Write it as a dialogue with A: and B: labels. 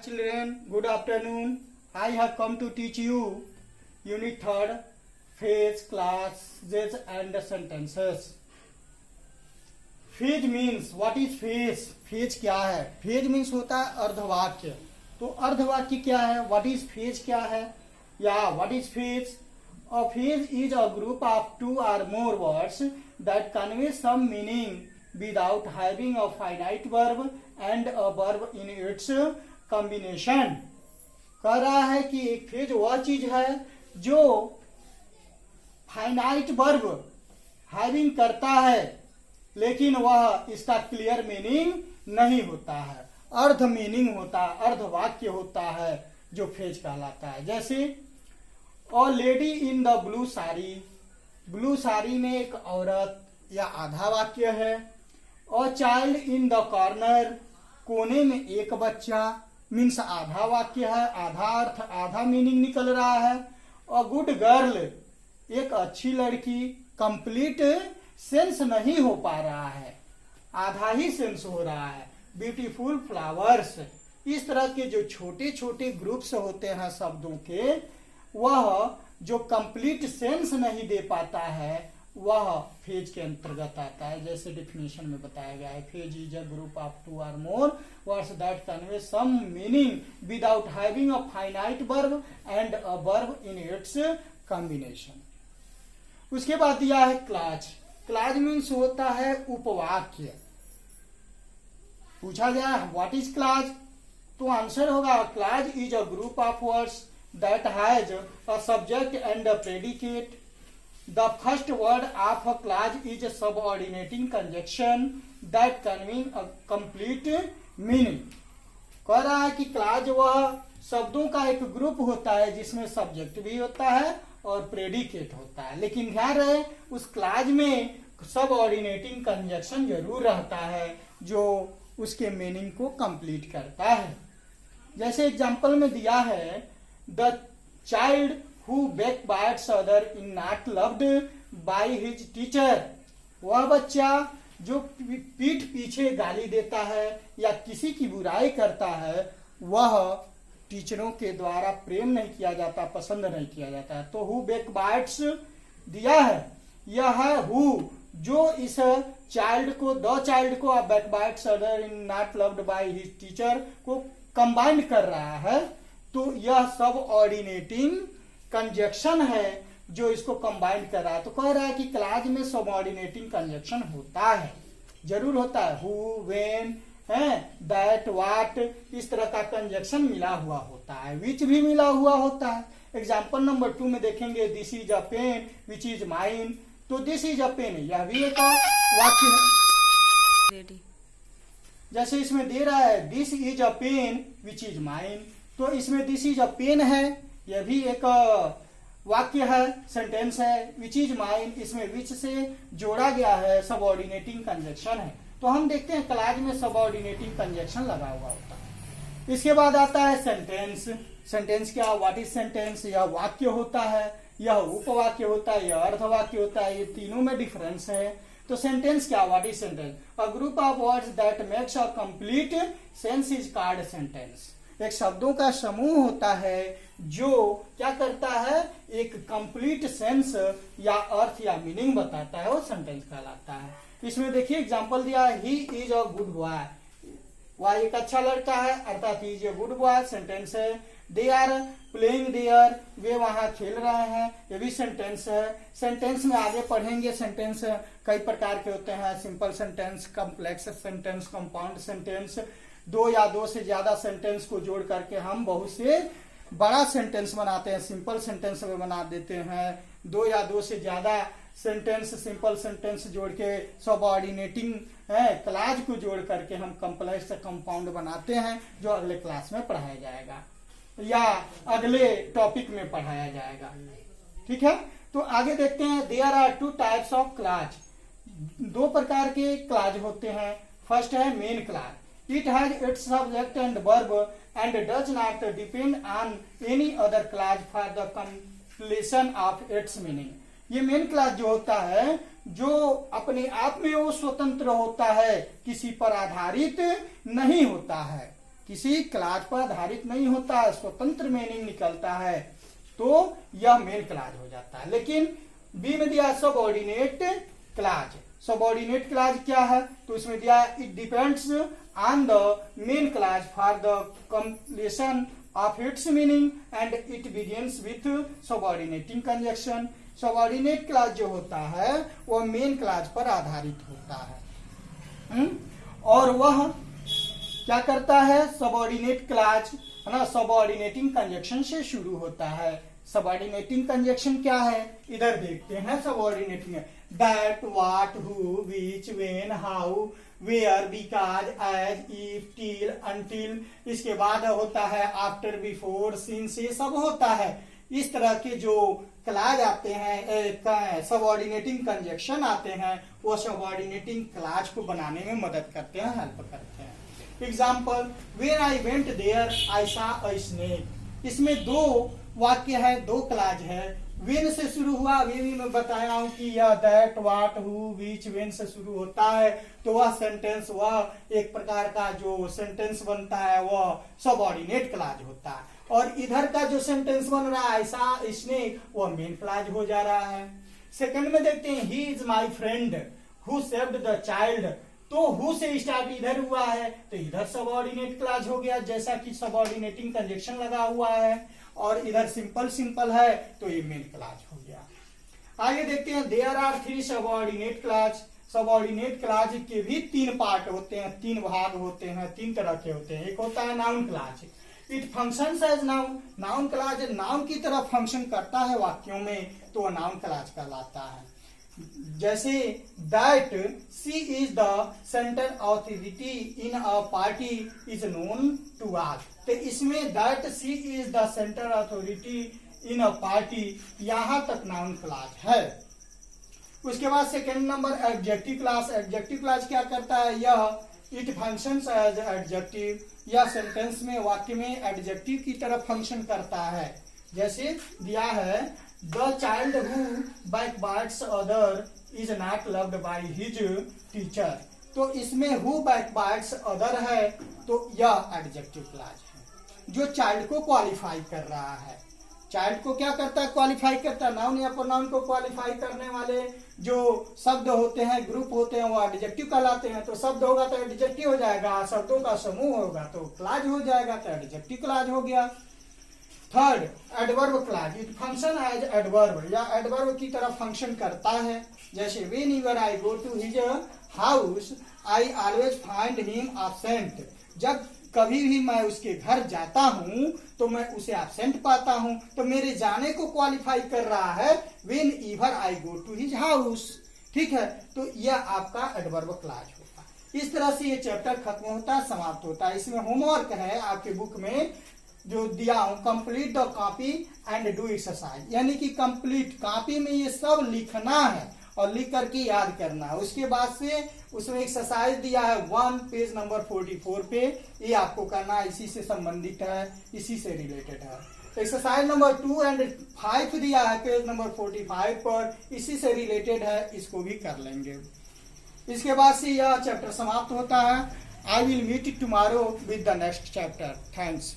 A: children, good afternoon. I have come to teach you Unit 3rd, phrase, clauses and sentences. Phrase means, what is phrase? Phrase क्या है? Phrase means होता है अर्धवाक्य. तो अर्धवाक्य क्या है? What is phrase क्या है? What is phrase? A phrase is a group of two or more words that convey some meaning without having a finite verb and a verb in its combination. कह रहा है कि एक phrase वह चीज है जो फाइनाइट वर्ब हैविंग करता है लेकिन वह इसका क्लियर मीनिंग नहीं होता है, अर्ध मीनिंग होता है, अर्ध वाक्य होता है जो फ्रेज कहलाता है. जैसे a lady in the blue sari, blue sari में एक औरत या आधा वाक्य है. A child in the corner, कोने में एक बच्चा मीन्स आधा वाक्य है, आधा अर्थ आधा मीनिंग निकल रहा है. अ गुड गर्ल, एक अच्छी लड़की, कंप्लीट सेंस नहीं हो पा रहा है, आधा ही सेंस हो रहा है. ब्यूटीफुल फ्लावर्स, इस तरह के जो छोटे छोटे ग्रुप्स होते हैं शब्दों के, वह जो कंप्लीट सेंस नहीं दे पाता है वह फेज के अंतर्गत आता है. जैसे डेफिनेशन में बताया गया है, phrase is a group of two और more words that convey some meaning without having a finite verb and a verb in its combination. उसके बाद दिया है क्लाज. क्लाज मीन्स होता है उपवाक्य. पूछा गया व्हाट इज क्लाज, तो आंसर होगा clause is a group of words that has a subject and a predicate. The first word of a clause is a subordinating conjunction that convey a complete meaning. कह रहा है कि clause वह शब्दों का एक ग्रुप होता है जिसमें सब्जेक्ट भी होता है और प्रेडिकेट होता है, लेकिन ध्यान रहे उस क्लाज में सबऑर्डिनेटिंग कंजक्शन जरूर रहता है जो उसके मीनिंग को कंप्लीट करता है. जैसे एग्जांपल में दिया है, the child who backbites other is not loved by his teacher. वह बच्चा जो पीठ पीछे गाली देता है या किसी की बुराई करता है वह टीचरों के द्वारा प्रेम नहीं किया जाता, पसंद नहीं किया जाता है. तो who backbites दिया है, यह है who जो इस चाइल्ड को, द चाइल्ड को backbites other is not loved by his teacher को कंबाइन कर रहा है. तो यह सब ऑर्डिनेटिंग कंजक्शन है जो इसको कंबाइन कर रहा है. तो कह रहा है कि क्लाज में सबऑर्डिनेटिंग कंजक्शन होता है, जरूर होता है. हु, व्हेन, दैट, व्हाट, इस तरह का कंजक्शन मिला हुआ होता है. विच भी मिला हुआ होता है. एग्जाम्पल नंबर 2 में देखेंगे, this is a pen which is mine. तो दिस इज अ पेन यह भी एक वाक्य है. जैसे इसमें दे रहा है this is a pen which is mine, तो इसमें दिस इज अ पेन है, यह भी एक वाक्य है, सेंटेंस है. विच इज माइन, इसमें विच से जोड़ा गया है, सबऑर्डिनेटिंग कंजक्शन है. तो हम देखते हैं क्लाज में सबऑर्डिनेटिंग कंजक्शन लगा हुआ होता है. इसके बाद आता है सेंटेंस. सेंटेंस क्या, व्हाट इज सेंटेंस, यह वाक्य होता है, यह उपवाक्य होता है, यह अर्धवाक्य होता है. ये तीनों में डिफरेंस है. तो सेंटेंस क्या, what is sentence, a group of words that makes a complete sense is called sentence. एक शब्दों का समूह होता है जो क्या करता है, एक कंप्लीट सेंस या अर्थ या मीनिंग बताता है, वो सेंटेंस कहलाता है. इसमें देखिए एग्जांपल दिया है, he is a good boy, वह एक अच्छा लड़का है, अर्थात he is a good boy, sentence है. दे आर प्लेइंग देयर, वे वहां खेल रहे हैं, ये भी सेंटेंस है. सेंटेंस में आगे पढ़ेंगे, सेंटेंस कई प्रकार के होते हैं, simple sentence, complex sentence, compound sentence. दो या दो से ज्यादा सेंटेंस को जोड़ करके हम बहुत से बड़ा सेंटेंस बनाते हैं, सिंपल सेंटेंस में बना देते हैं. दो या दो से ज्यादा सेंटेंस, सिंपल सेंटेंस जोड़ के सबऑर्डिनेटिंग क्लाज को जोड़ करके हम कॉम्प्लेक्स कंपाउंड बनाते हैं, जो अगले क्लास में पढ़ाया जाएगा या अगले टॉपिक में पढ़ाया जाएगा. ठीक है, तो आगे देखते हैं. There are two types of clause. दो प्रकार के क्लाज होते हैं. फर्स्ट है main clause. It has its subject and verb and does not depend on any other clause for the completion of its meaning. ये मेन क्लास जो होता है, जो अपने आप में वो स्वतंत्र होता है, किसी पर आधारित नहीं होता है. किसी क्लाज पर आधारित नहीं होता है, स्वतंत्र मीनिंग निकलता है, तो यह मेन क्लाज हो जाता है। लेकिन बी में दिया सबऑर्डिनेट क्लाज। सबऑर्डिनेट क्लाज क्या है, तो इसमें दिया it depends on the main clause for the completion of its meaning and it begins with subordinating conjunction. Subordinate clause जो होता है वह मेन क्लाज पर आधारित होता है। और वह क्या करता है, सबऑर्डिनेट क्लाज है ना, सबऑर्डिनेटिंग कंजक्शन से शुरू होता है। सबऑर्डिनेटिंग कंजक्शन क्या है, इधर देखते हैं। Subordinating that, what, who, which, when, how, where, because, as, if, till, until, इसके बाद होता है आफ्टर, बिफोर, सिंस, ये सब होता है। इस तरह के जो क्लाज आते हैं, सबऑर्डिनेटिंग कंजक्शन आते हैं, वो सबऑर्डिनेटिंग क्लाज को बनाने में मदद करते हैं, हेल्प करते हैं। Example, when I went there I saw a snake. इसमें दो वाक्य है, दो क्लाज है। वेन से शुरू हुआ, वे भी मैं बताया हूं कि यह that, what, who, which, when से शुरू होता है, तो वह सेंटेंस, वह एक प्रकार का जो सेंटेंस बनता है वह सबऑर्डिनेट क्लाज होता है। और इधर का जो सेंटेंस बन रहा है ऐसा स्नेक, वह मेन क्लाज हो जा रहा है। सेकंड में देखते हैं, he is my friend who saved the child. तो हु से स्टार्ट इधर हुआ है, तो इधर सबऑर्डिनेट क्लाज हो गया, जैसा कि सबऑर्डिनेटिंग कंजक्शन लगा हुआ है। और इधर सिंपल सिंपल है, तो ये मेन क्लाज हो गया। आगे देखते हैं, there are 3 subordinate clause. Subordinate clause के भी 3 पार्ट होते हैं, 3 भाग होते हैं, 3 तरह के होते हैं। एक होता है noun clause, it functions as noun. Noun clause noun की तरह फंक्शन करता है वाक्यों में, तो वह नाउन क्लाज कहलाता है। जैसे that she is the centre authority in a party is known to all. तो इसमें that she is the centre authority in a party, यहां तक नाउन क्लाज है। उसके बाद second number adjective class. Adjective class क्या करता है, यह इट फंक्शंस एज एडजेक्टिव, यह सेंटेंस में, वाक्य में एडजेक्टिव की तरह फंक्शन करता है। जैसे दिया है, the child who backbites other is not loved by his teacher. तो इसमें हु बैकबाइट्स अदर है, तो यह एडजेक्टिव क्लाज है जो चाइल्ड को क्वालिफाई कर रहा है। चाइल्ड को क्या करता है, क्वालिफाई करता है। नाउन या प्रोनाउन को क्वालिफाई करने वाले जो शब्द होते हैं, ग्रुप होते हैं, वो एडजेक्टिव कहलाते हैं। तो शब्द होगा तो एडजेक्टिव हो जाएगा, शब्दों का समूह होगा तो क्लाज हो जाएगा, तो एडजेक्टिव क्लाज हो गया। Third, adverb clause, it function as adverb, या एडवर्ब की तरह फंक्शन करता है। जैसे whenever I go to his house I always find him absent. जब कभी भी मैं उसके घर जाता हूं तो मैं उसे एब्सेंट पाता हूं, तो मेरे जाने को क्वालिफाई कर रहा है whenever I go to his house. ठीक है, तो यह आपका एडवर्ब क्लाज होगा। इस तरह से ये चैप्टर खत्म होता है, समाप्त होता है। इसमें होमवर्क है आपके बुक में जो दिया हूं, complete the copy and do exercise, यानी कि कंप्लीट कॉपी में ये सब लिखना है और लिख करके याद करना है। उसके बाद से उसमें एक्सरसाइज दिया है 1 पेज नंबर 44 पे, ये आपको करना है, इसी से संबंधित है, इसी से रिलेटेड है। एक्सरसाइज नंबर 2 एंड 5 दिया है पेज नंबर 45 पर, इसी से रिलेटेड है, इसको भी कर लेंगे। इसके बाद से यह चैप्टर समाप्त होता है। I will meet tomorrow with the next chapter. Thanks.